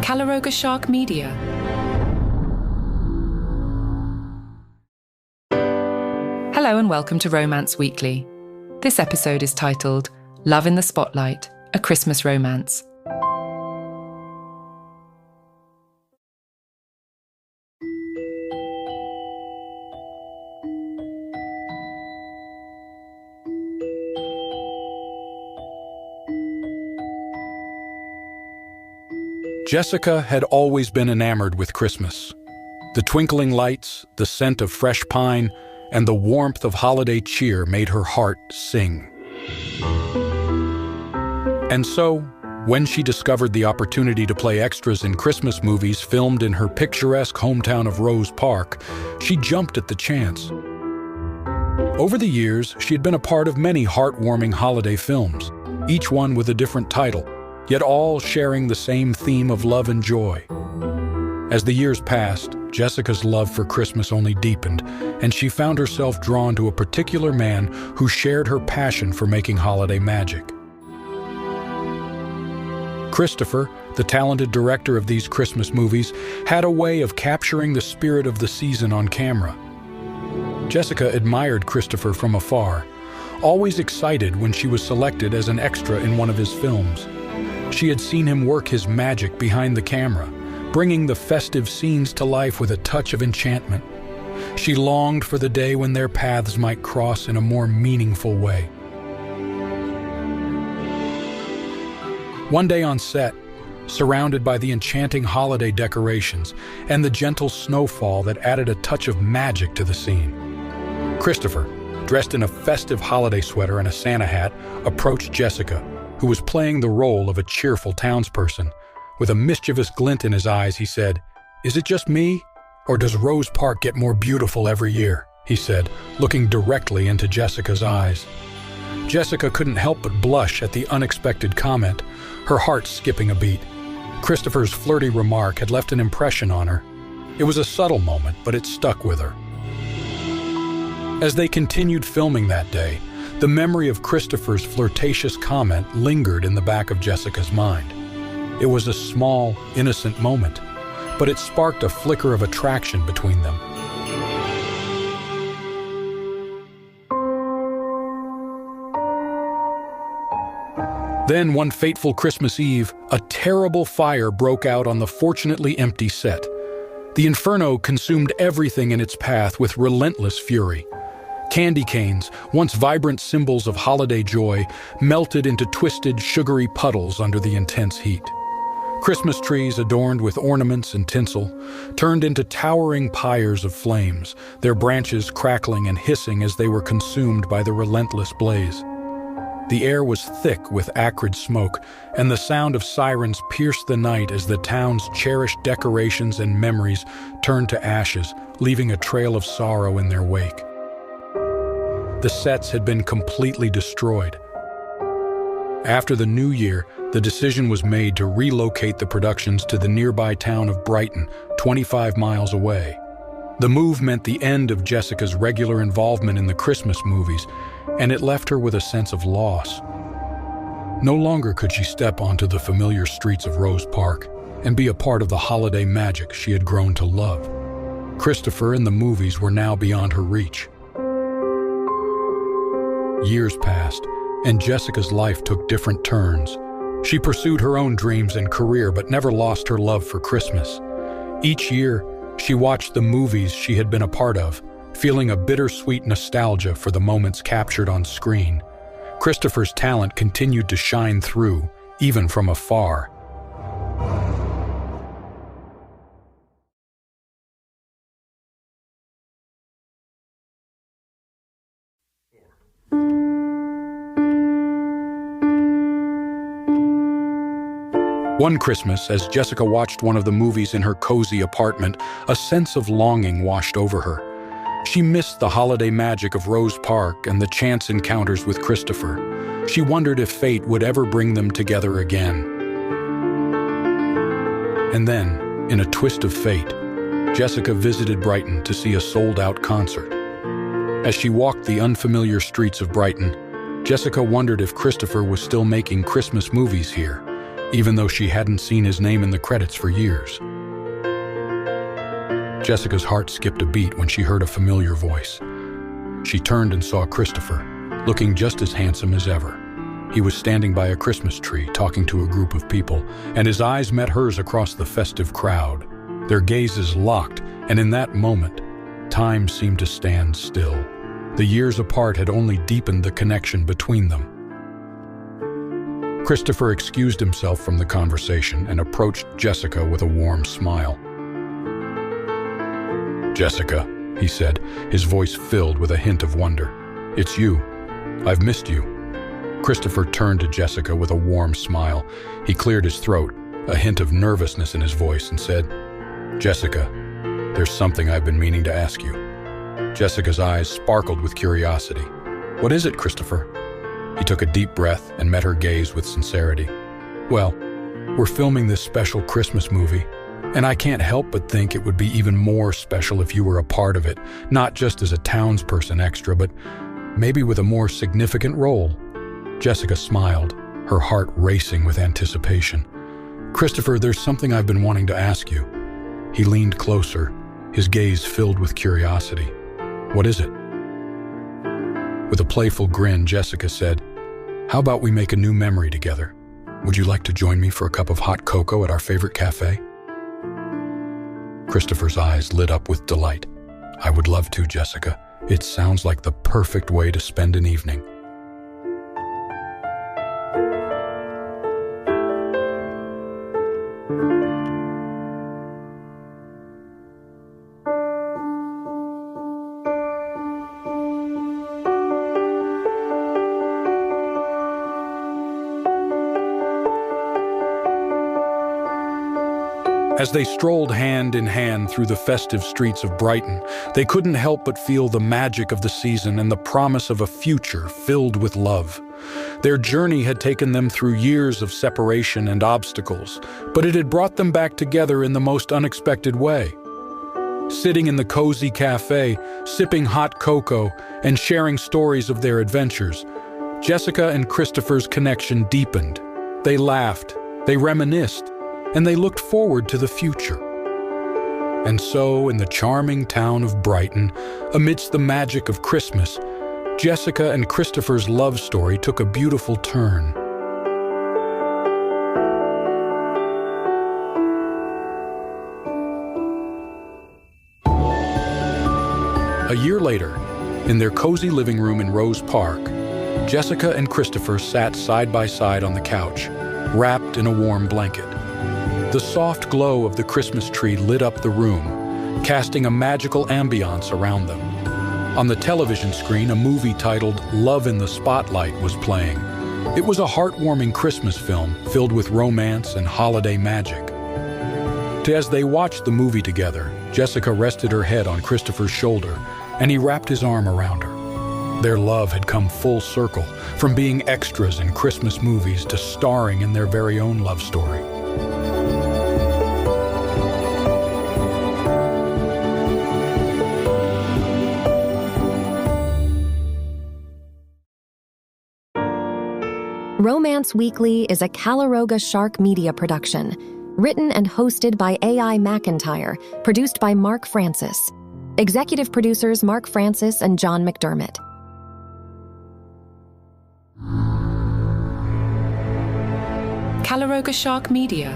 Calaroga Shark Media. Hello and welcome to Romance Weekly. This episode is titled Love in the Spotlight, a Christmas Romance. Jessica had always been enamored with Christmas. The twinkling lights, the scent of fresh pine, and the warmth of holiday cheer made her heart sing. And so, when she discovered the opportunity to play extras in Christmas movies filmed in her picturesque hometown of Rose Park, she jumped at the chance. Over the years, she had been a part of many heartwarming holiday films, each one with a different title, yet all sharing the same theme of love and joy. As the years passed, Jessica's love for Christmas only deepened, and she found herself drawn to a particular man who shared her passion for making holiday magic. Christopher, the talented director of these Christmas movies, had a way of capturing the spirit of the season on camera. Jessica admired Christopher from afar, always excited when she was selected as an extra in one of his films. She had seen him work his magic behind the camera, bringing the festive scenes to life with a touch of enchantment. She longed for the day when their paths might cross in a more meaningful way. One day on set, surrounded by the enchanting holiday decorations and the gentle snowfall that added a touch of magic to the scene, Christopher, dressed in a festive holiday sweater and a Santa hat, approached Jessica, who was playing the role of a cheerful townsperson. With a mischievous glint in his eyes, he said, "Is it just me? Or does Rose Park get more beautiful every year?" he said, looking directly into Jessica's eyes. Jessica couldn't help but blush at the unexpected comment, her heart skipping a beat. Christopher's flirty remark had left an impression on her. It was a subtle moment, but it stuck with her. As they continued filming that day, the memory of Christopher's flirtatious comment lingered in the back of Jessica's mind. It was a small, innocent moment, but it sparked a flicker of attraction between them. Then, one fateful Christmas Eve, a terrible fire broke out on the fortunately empty set. The inferno consumed everything in its path with relentless fury. Candy canes, once vibrant symbols of holiday joy, melted into twisted, sugary puddles under the intense heat. Christmas trees adorned with ornaments and tinsel turned into towering pyres of flames, their branches crackling and hissing as they were consumed by the relentless blaze. The air was thick with acrid smoke, and the sound of sirens pierced the night as the town's cherished decorations and memories turned to ashes, leaving a trail of sorrow in their wake. The sets had been completely destroyed. After the new year, the decision was made to relocate the productions to the nearby town of Brighton, 25 miles away. The move meant the end of Jessica's regular involvement in the Christmas movies, and it left her with a sense of loss. No longer could she step onto the familiar streets of Rose Park and be a part of the holiday magic she had grown to love. Christopher and the movies were now beyond her reach. Years passed, and Jessica's life took different turns. She pursued her own dreams and career, but never lost her love for Christmas. Each year, she watched the movies she had been a part of, feeling a bittersweet nostalgia for the moments captured on screen. Christopher's talent continued to shine through, even from afar. One Christmas, as Jessica watched one of the movies in her cozy apartment, a sense of longing washed over her. She missed the holiday magic of Rose Park and the chance encounters with Christopher. She wondered if fate would ever bring them together again. And then, in a twist of fate, Jessica visited Brighton to see a sold-out concert. As she walked the unfamiliar streets of Brighton, Jessica wondered if Christopher was still making Christmas movies here. even though she hadn't seen his name in the credits for years. Jessica's heart skipped a beat when she heard a familiar voice. She turned and saw Christopher, looking just as handsome as ever. He was standing by a Christmas tree, talking to a group of people, and his eyes met hers across the festive crowd. Their gazes locked, and in that moment, time seemed to stand still. The years apart had only deepened the connection between them. Christopher excused himself from the conversation and approached Jessica with a warm smile. "Jessica," he said, his voice filled with a hint of wonder. "It's you. I've missed you." Christopher turned to Jessica with a warm smile. He cleared his throat, a hint of nervousness in his voice, and said, "Jessica, there's something I've been meaning to ask you." Jessica's eyes sparkled with curiosity. "What is it, Christopher?" He took a deep breath and met her gaze with sincerity. "Well, we're filming this special Christmas movie, and I can't help but think it would be even more special if you were a part of it, not just as a townsperson extra, but maybe with a more significant role." Jessica smiled, her heart racing with anticipation. "Christopher, there's something I've been wanting to ask you." He leaned closer, his gaze filled with curiosity. "What is it?" With a playful grin, Jessica said, "How about we make a new memory together? Would you like to join me for a cup of hot cocoa at our favorite cafe?" Christopher's eyes lit up with delight. "I would love to, Jessica. It sounds like the perfect way to spend an evening." As they strolled hand in hand through the festive streets of Brighton, they couldn't help but feel the magic of the season and the promise of a future filled with love. Their journey had taken them through years of separation and obstacles, but it had brought them back together in the most unexpected way. Sitting in the cozy cafe, sipping hot cocoa, and sharing stories of their adventures, Jessica and Christopher's connection deepened. They laughed, they reminisced, and they looked forward to the future. And so, in the charming town of Brighton, amidst the magic of Christmas, Jessica and Christopher's love story took a beautiful turn. A year later, in their cozy living room in Rose Park, Jessica and Christopher sat side by side on the couch, wrapped in a warm blanket. The soft glow of the Christmas tree lit up the room, casting a magical ambiance around them. On the television screen, a movie titled Love in the Spotlight was playing. It was a heartwarming Christmas film filled with romance and holiday magic. As they watched the movie together, Jessica rested her head on Christopher's shoulder, and he wrapped his arm around her. Their love had come full circle, from being extras in Christmas movies to starring in their very own love story. Romance Weekly is a Calaroga Shark Media production, written and hosted by AI McIntyre, produced by Mark Francis. Executive producers Mark Francis and John McDermott. Calaroga Shark Media.